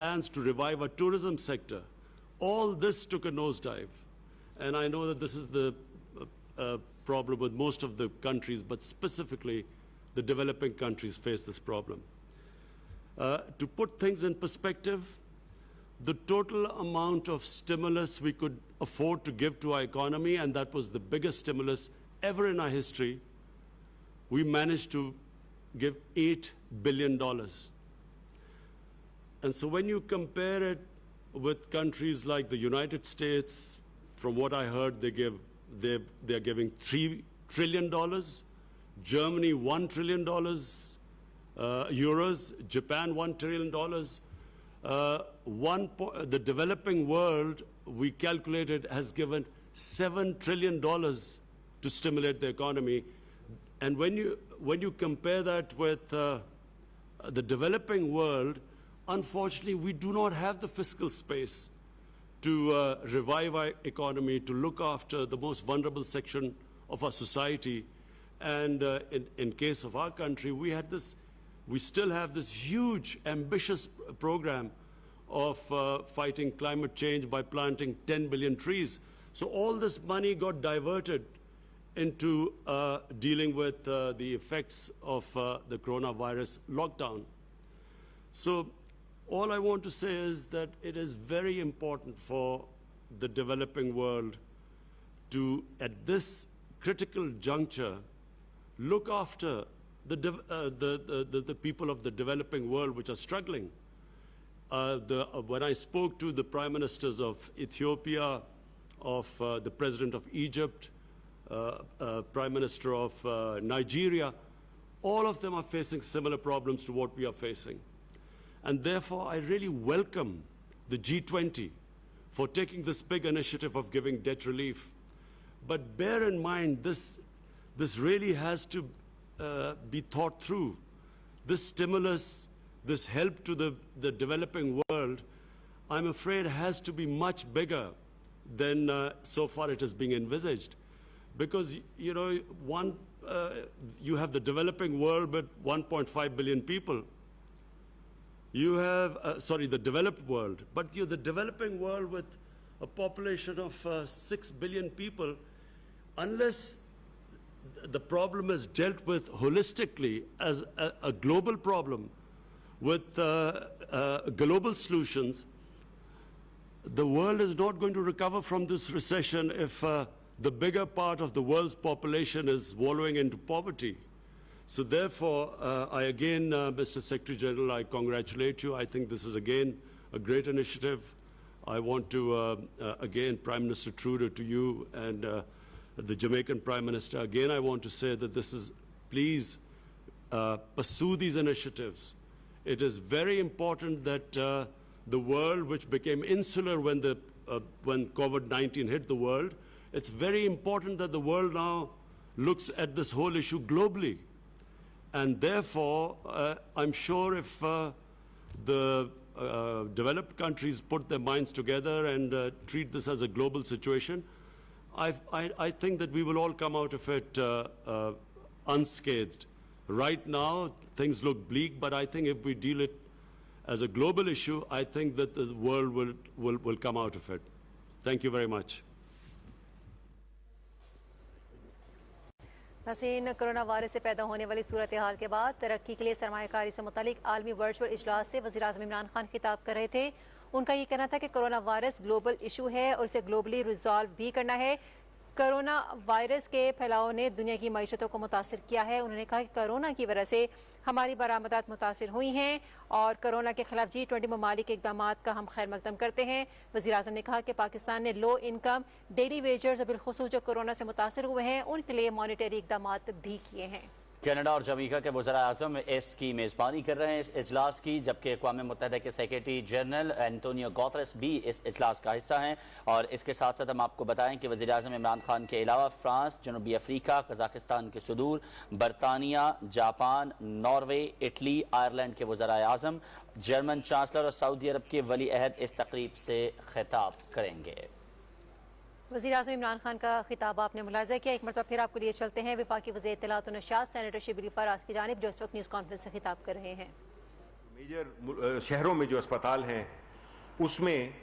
plans to revive our tourism sector. All this took a nosedive. And I know that this is the problem with most of the countries, but specifically the developing countries face this problem. To put things in perspective, the total amount of stimulus we could afford to give to our economy, and that was the biggest stimulus ever in our history, we managed to give $8 billion. And so when you compare it with countries like the United States, from what I heard, they're giving $3 trillion, Germany $1 trillion, euros, Japan $1 trillion. The developing world, we calculated, has given $7 trillion to stimulate the economy. And when you compare that with the developing world, unfortunately, we do not have the fiscal space to revive our economy, to look after the most vulnerable section of our society. And in case of our country, we still have this huge, ambitious program of fighting climate change by planting 10 billion trees. So all this money got diverted into dealing with the effects of the coronavirus lockdown. So all I want to say is that it is very important for the developing world to, at this critical juncture, look after the people of the developing world which are struggling. When I spoke to the prime ministers of Ethiopia, of the president of Egypt, prime minister of Nigeria, all of them are facing similar problems to what we are facing. And therefore, I really welcome the G20 for taking this big initiative of giving debt relief. But bear in mind, this really has to be thought through. This stimulus, this help to the developing world, I'm afraid has to be much bigger than so far it is being envisaged. Because, you know, you have the developing world with 1.5 billion people. You have, the developed world, but the developing world with a population of 6 billion people, unless the problem is dealt with holistically as a global problem with global solutions, the world is not going to recover from this recession if the bigger part of the world's population is wallowing into poverty. So therefore, I again, Mr. Secretary General, I congratulate you. I think this is again a great initiative. I want to, again, Prime Minister Trudeau, to you and the Jamaican Prime Minister, again, I want to say that this is, please pursue these initiatives. It is very important that the world, which became insular when COVID-19 hit the world, it's very important that the world now looks at this whole issue globally. And therefore, I'm sure if the developed countries put their minds together and treat this as a global situation, I think that we will all come out of it unscathed. Right now, things look bleak, but I think if we deal it as a global issue, I think that the world will come out of it. Thank you very much. नाज़रीन, corona virus से पैदा होने वाली सूरत हाल के बाद तरक्की के लिए सरमायाकारी से मुतालिक आलमी वर्चुअल इजलास से वज़ीर आज़म इमरान खान खिताब कर रहे थे। उनका ये कहना था कि कोरोना वायरस ग्लोबल इशू है और इसे ग्लोबली रिजॉल्व भी करना है। कोरोना वायरस के फैलाव ने दुनिया की मईशतों को मुतासिर किया है। उन्होंने कहा कि कोरोना की वजह से हमारी बरामदात मुतासिर हुई हैं और कोरोना के खिलाफ G20 ममालिक के इक़दामात का हम खैर मकदम करते हैं। वज़ीर आज़म ने कहा कि पाकिस्तान ने लो इनकम डेली वेजर्स बिलखुसूस जो कोरोना से मुतासिर हुए हैं उनके लिए मॉनिटरी इक़दामात भी किए हैं। कनाडा और जमैका के वज़ीर आज़म इसकी मेज़बानी कर रहे हैं इस इजलास की, जबकि अक़वाम मुत्तहिदा के सेक्रेटरी जनरल एंटोनियो गुतेरेस भी इस इजलास का हिस्सा हैं। और इसके साथ साथ हम आपको बताएं कि वज़ीर आज़म इमरान खान के अलावा फ्रांस, जनूबी अफ्रीका, कज़ाकिस्तान के सुदूर, बरतानिया, जापान, नॉर्वे, इटली, आयरलैंड के वज़ीर आज़म, जर्मन चांसलर और सऊदी अरब के वली अहद इस तकरीब से खिताब करेंगे। वज़ीर आज़म इमरान खान का खिताब आपने मुलाज़ा किया। एक मरतबा फिर आपको लिए चलते हैं वफाकी वज़ीर इत्तलात और नशात सेनेटर शिबली फराज की जानिब, जो इस वक्त न्यूज़ कॉन्फ्रेंस से खिताब कर रहे हैं। मेजर शहरों में जो अस्पताल हैं उसमें